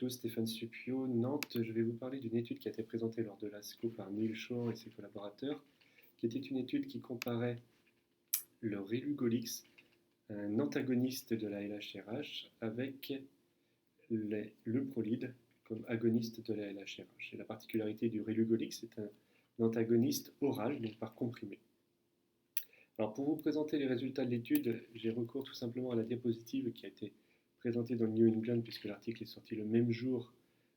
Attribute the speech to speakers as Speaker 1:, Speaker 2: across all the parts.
Speaker 1: Bonjour, Stéphane Suppiot, Nantes. Je vais vous parler d'une étude qui a été présentée lors de l'ASCO par Neil Shore et ses collaborateurs, qui était une étude qui comparait le relugolix, un antagoniste de la LHRH, avec l'euprolide comme agoniste de la LHRH. Et la particularité du relugolix, c'est un antagoniste oral, donc par comprimé. Alors pour vous présenter les résultats de l'étude, j'ai recours tout simplement à la diapositive qui a été présentée dans le New England, puisque l'article est sorti le même jour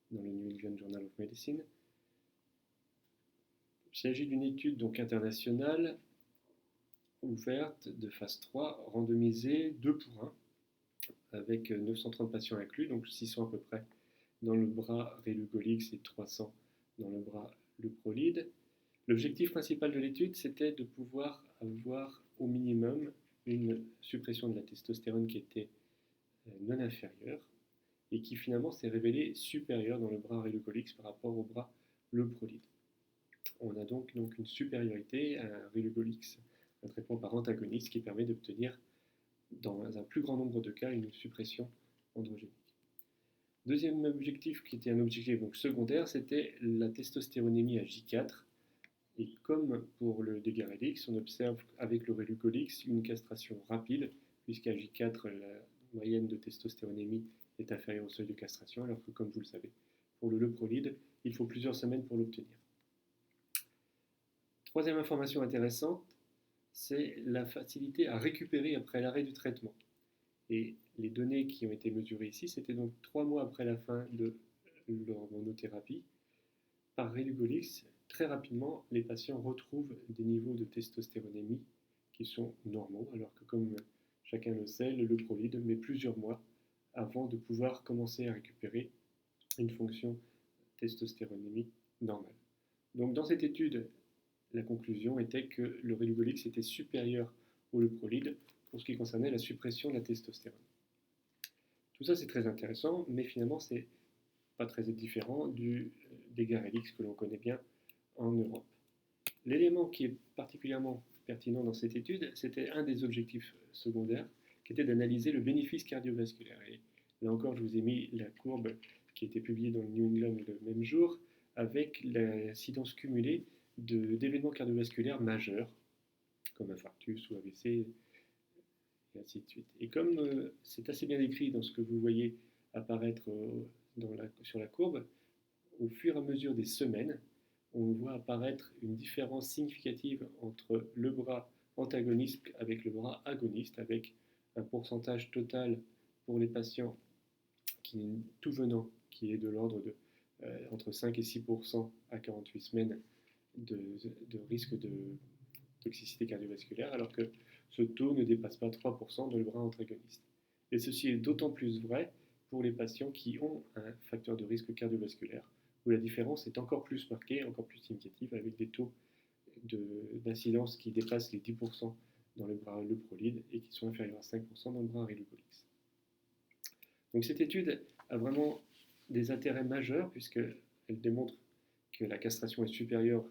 Speaker 1: dans le New England Journal of Medicine. Il s'agit d'une étude donc internationale, ouverte, de phase 3, randomisée 2 pour 1, avec 930 patients inclus, donc 600 à peu près dans le bras relugolix et 300 dans le bras leuprolide. L'objectif principal de l'étude, c'était de pouvoir avoir au minimum une suppression de la testostérone qui était non inférieure et qui finalement s'est révélée supérieure dans le bras relugolix par rapport au bras leuprolide. On a donc une supériorité à un relugolix, un traitement par antagoniste qui permet d'obtenir dans un plus grand nombre de cas une suppression androgénique. Deuxième objectif, qui était un objectif donc secondaire, c'était la testostéronémie à J4. Et comme pour le dégarelix, on observe avec le relugolix une castration rapide, puisqu'à J4, la moyenne de testostéronémie est inférieure au seuil de castration, alors que comme vous le savez, pour le leuprolide, il faut plusieurs semaines pour l'obtenir. Troisième information intéressante, c'est la facilité à récupérer après l'arrêt du traitement. Et les données qui ont été mesurées ici, c'était donc 3 mois après la fin de l'hormonothérapie. Par relugolix, très rapidement, les patients retrouvent des niveaux de testostéronémie qui sont normaux, alors que comme chacun le sait, le leuprolide met plusieurs mois avant de pouvoir commencer à récupérer une fonction testostéronémie normale. Donc dans cette étude, la conclusion était que le relugolix était supérieur au leuprolide pour ce qui concernait la suppression de la testostérone. Tout ça c'est très intéressant, mais finalement c'est pas très différent du dégarelix que l'on connaît bien en Europe. L'élément qui est particulièrement pertinent dans cette étude, c'était un des objectifs secondaires, qui était d'analyser le bénéfice cardiovasculaire. Et là encore, je vous ai mis la courbe qui a été publiée dans le New England le même jour, avec l'incidence cumulée d'événements cardiovasculaires majeurs, comme infarctus ou AVC, et ainsi de suite. Et comme c'est assez bien décrit dans ce que vous voyez apparaître sur la courbe, au fur et à mesure des semaines, on voit apparaître une différence significative entre le bras antagoniste avec le bras agoniste, avec un pourcentage total pour les patients tout venant qui est de l'ordre de entre 5 et 6% à 48 semaines de risque de toxicité cardiovasculaire, alors que ce taux ne dépasse pas 3% dans le bras antagoniste. Et ceci est d'autant plus vrai pour les patients qui ont un facteur de risque cardiovasculaire, où la différence est encore plus marquée, encore plus significative, avec des taux d'incidence qui dépassent les 10% dans le bras leuprolide et qui sont inférieurs à 5% dans le bras relugolix. Donc cette étude a vraiment des intérêts majeurs, puisqu'elle démontre que la castration est supérieure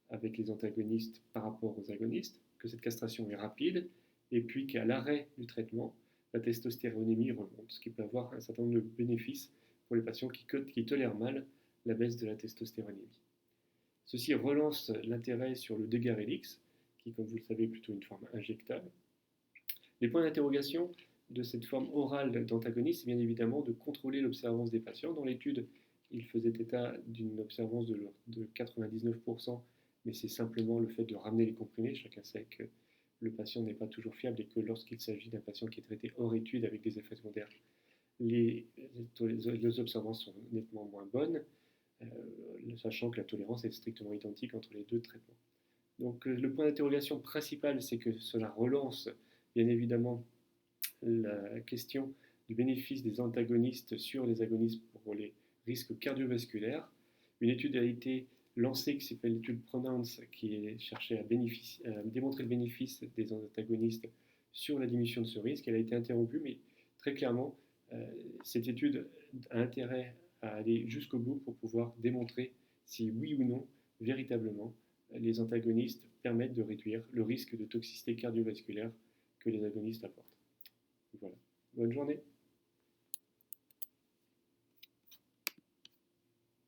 Speaker 1: avec les antagonistes par rapport aux agonistes, que cette castration est rapide, et puis qu'à l'arrêt du traitement, la testostéronémie remonte, ce qui peut avoir un certain nombre de bénéfices pour les patients qui tolèrent mal la baisse de la testostéronémie. Ceci relance l'intérêt sur le dégarelix, qui, comme vous le savez, est plutôt une forme injectable. Les points d'interrogation de cette forme orale d'antagoniste, c'est bien évidemment de contrôler l'observance des patients. Dans l'étude, il faisait état d'une observance de 99%, mais c'est simplement le fait de ramener les comprimés. Chacun sait que le patient n'est pas toujours fiable et que lorsqu'il s'agit d'un patient qui est traité hors étude avec des effets secondaires, les observances sont nettement moins bonnes, sachant que la tolérance est strictement identique entre les deux traitements. Donc le point d'interrogation principal, c'est que cela relance bien évidemment la question du bénéfice des antagonistes sur les agonistes pour les risques cardiovasculaires. Une étude a été lancée qui s'appelle l'étude Pronounce, qui cherchait à démontrer le bénéfice des antagonistes sur la diminution de ce risque. Elle a été interrompue, mais très clairement, cette étude a intérêt à aller jusqu'au bout pour pouvoir démontrer si oui ou non, véritablement, les antagonistes permettent de réduire le risque de toxicité cardiovasculaire que les agonistes apportent. Voilà. Bonne journée.